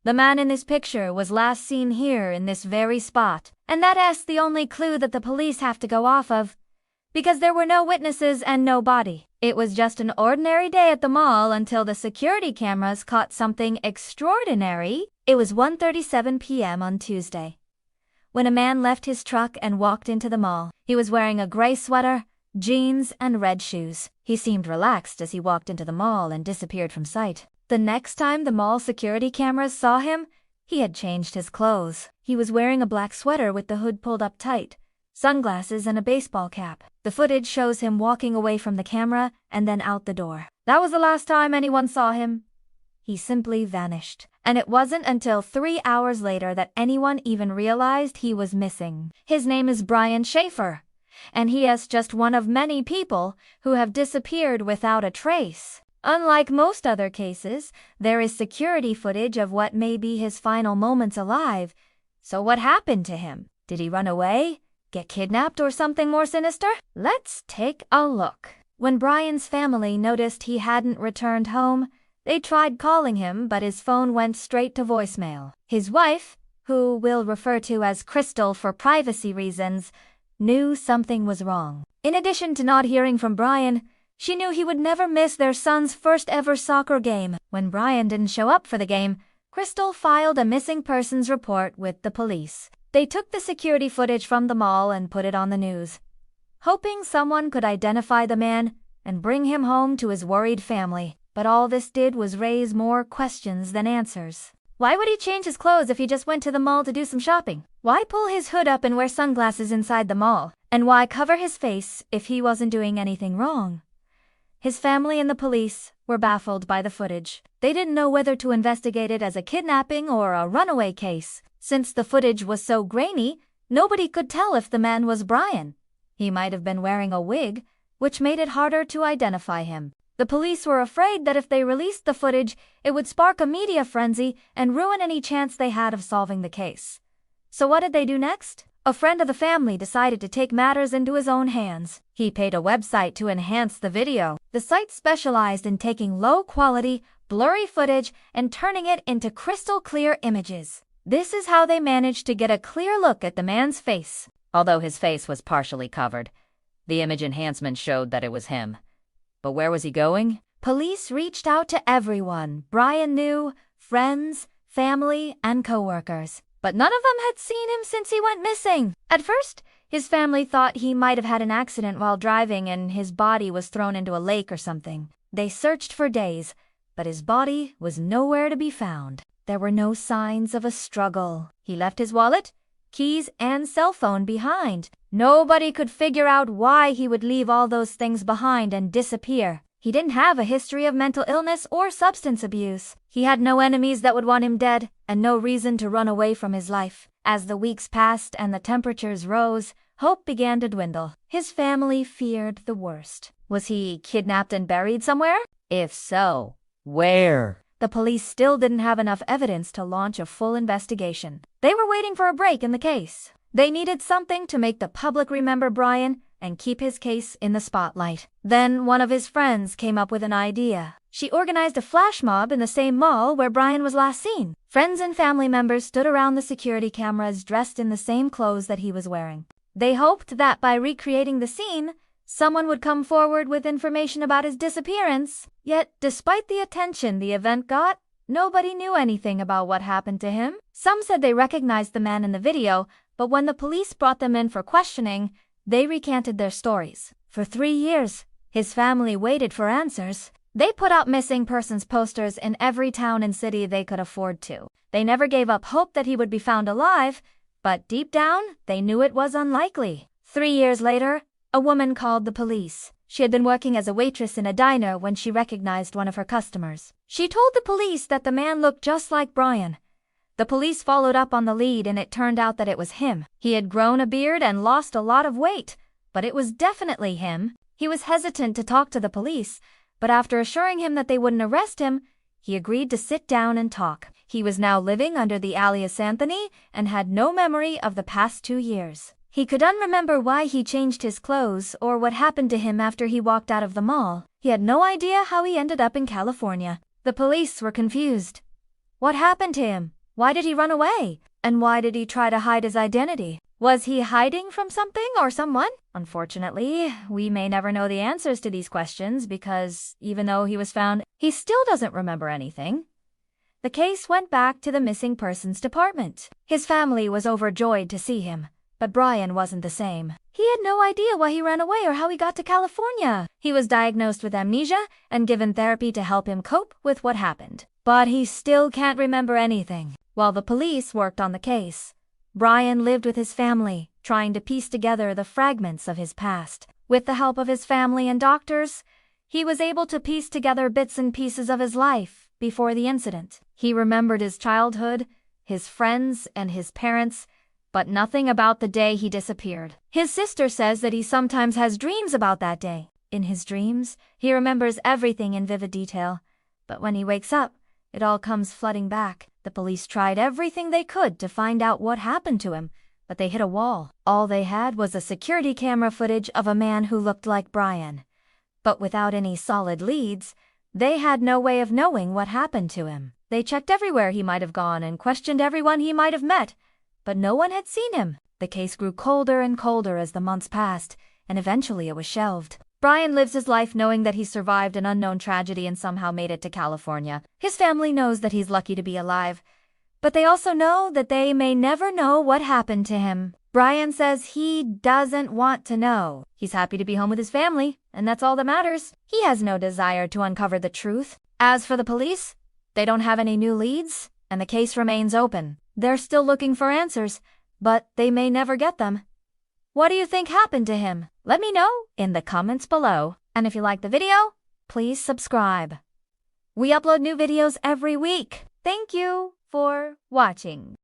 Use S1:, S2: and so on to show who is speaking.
S1: The man in this picture was last seen here in this very spot, and that's the only clue that the police have to go off of, because there were no witnesses and no body. It was just an ordinary day at the mall until the security cameras caught something extraordinary. It was 1:37 p.m. on Tuesday, when a man left his truck and walked into the mall. He was wearing a gray sweater, jeans, and red shoes. He seemed relaxed as he walked into the mall and disappeared from sight. The next time the mall security cameras saw him, he had changed his clothes. He was wearing a black sweater with the hood pulled up tight, sunglasses, and a baseball cap. The footage shows him walking away from the camera and then out the door. That was the last time anyone saw him. He simply vanished. And it wasn't until 3 hours later that anyone even realized he was missing. His name is Brian Schaefer, and he is just one of many people who have disappeared without a trace. Unlike most other cases, there is security footage of what may be his final moments alive. So what happened to him? Did he run away, get kidnapped, or something more sinister? Let's take a look. When Brian's family noticed he hadn't returned home, they tried calling him, but his phone went straight to voicemail. His wife, who we'll refer to as Crystal for privacy reasons, knew something was wrong. In addition to not hearing from Brian, she knew he would never miss their son's first ever soccer game. When Brian didn't show up for the game, Crystal filed a missing persons report with the police. They took the security footage from the mall and put it on the news, hoping someone could identify the man and bring him home to his worried family. But all this did was raise more questions than answers. Why would he change his clothes if he just went to the mall to do some shopping? Why pull his hood up and wear sunglasses inside the mall? And why cover his face if he wasn't doing anything wrong? His family and the police were baffled by the footage. They didn't know whether to investigate it as a kidnapping or a runaway case. Since the footage was so grainy, nobody could tell if the man was Brian. He might have been wearing a wig, which made it harder to identify him. The police were afraid that if they released the footage, it would spark a media frenzy and ruin any chance they had of solving the case. So what did they do next? A friend of the family decided to take matters into his own hands. He paid a website to enhance the video. The site specialized in taking low-quality, blurry footage and turning it into crystal-clear images. This is how they managed to get a clear look at the man's face. Although his face was partially covered, the image enhancement showed that it was him. But where was he going? Police reached out to everyone Brian knew, friends, family, and coworkers. But none of them had seen him since he went missing. At first, his family thought he might have had an accident while driving and his body was thrown into a lake or something. They searched for days, but his body was nowhere to be found. There were no signs of a struggle. He left his wallet, keys, and cell phone behind. Nobody could figure out why he would leave all those things behind and disappear. He didn't have a history of mental illness or substance abuse. He had no enemies that would want him dead, and no reason to run away from his life. As the weeks passed and the temperatures rose, hope began to dwindle. His family feared the worst. Was he kidnapped and buried somewhere? If so, where? The police still didn't have enough evidence to launch a full investigation. They were waiting for a break in the case. They needed something to make the public remember Brian and keep his case in the spotlight. Then one of his friends came up with an idea. She organized a flash mob in the same mall where Brian was last seen. Friends and family members stood around the security cameras dressed in the same clothes that he was wearing. They hoped that by recreating the scene, someone would come forward with information about his disappearance. Yet, despite the attention the event got, nobody knew anything about what happened to him. Some said they recognized the man in the video, but when the police brought them in for questioning, they recanted their stories. For 3 years, his family waited for answers. They put out missing persons posters in every town and city they could afford to. They never gave up hope that he would be found alive, but deep down, they knew it was unlikely. 3 years later, a woman called the police. She had been working as a waitress in a diner when she recognized one of her customers. She told the police that the man looked just like Brian. The police followed up on the lead and it turned out that it was him. He had grown a beard and lost a lot of weight, but it was definitely him. He was hesitant to talk to the police, but after assuring him that they wouldn't arrest him, he agreed to sit down and talk. He was now living under the alias Anthony and had no memory of the past 2 years. He couldn't remember why he changed his clothes or what happened to him after he walked out of the mall. He had no idea how he ended up in California. The police were confused. What happened to him? Why did he run away? And why did he try to hide his identity? Was he hiding from something or someone? Unfortunately, we may never know the answers to these questions because even though he was found, he still doesn't remember anything. The case went back to the missing persons department. His family was overjoyed to see him, but Brian wasn't the same. He had no idea why he ran away or how he got to California. He was diagnosed with amnesia and given therapy to help him cope with what happened. But he still can't remember anything. While the police worked on the case, Brian lived with his family, trying to piece together the fragments of his past. With the help of his family and doctors, he was able to piece together bits and pieces of his life before the incident. He remembered his childhood, his friends, and his parents, but nothing about the day he disappeared. His sister says that he sometimes has dreams about that day. In his dreams, he remembers everything in vivid detail, but when he wakes up, it all comes flooding back. The police tried everything they could to find out what happened to him, but they hit a wall. All they had was a security camera footage of a man who looked like Brian. But without any solid leads, they had no way of knowing what happened to him. They checked everywhere he might have gone and questioned everyone he might have met, but no one had seen him. The case grew colder and colder as the months passed, and eventually it was shelved. Brian lives his life knowing that he survived an unknown tragedy and somehow made it to California. His family knows that he's lucky to be alive, but they also know that they may never know what happened to him. Brian says he doesn't want to know. He's happy to be home with his family, and that's all that matters. He has no desire to uncover the truth. As for the police, they don't have any new leads, and the case remains open. They're still looking for answers, but they may never get them. What do you think happened to him? Let me know in the comments below. And if you like the video, please subscribe. We upload new videos every week. Thank you for watching.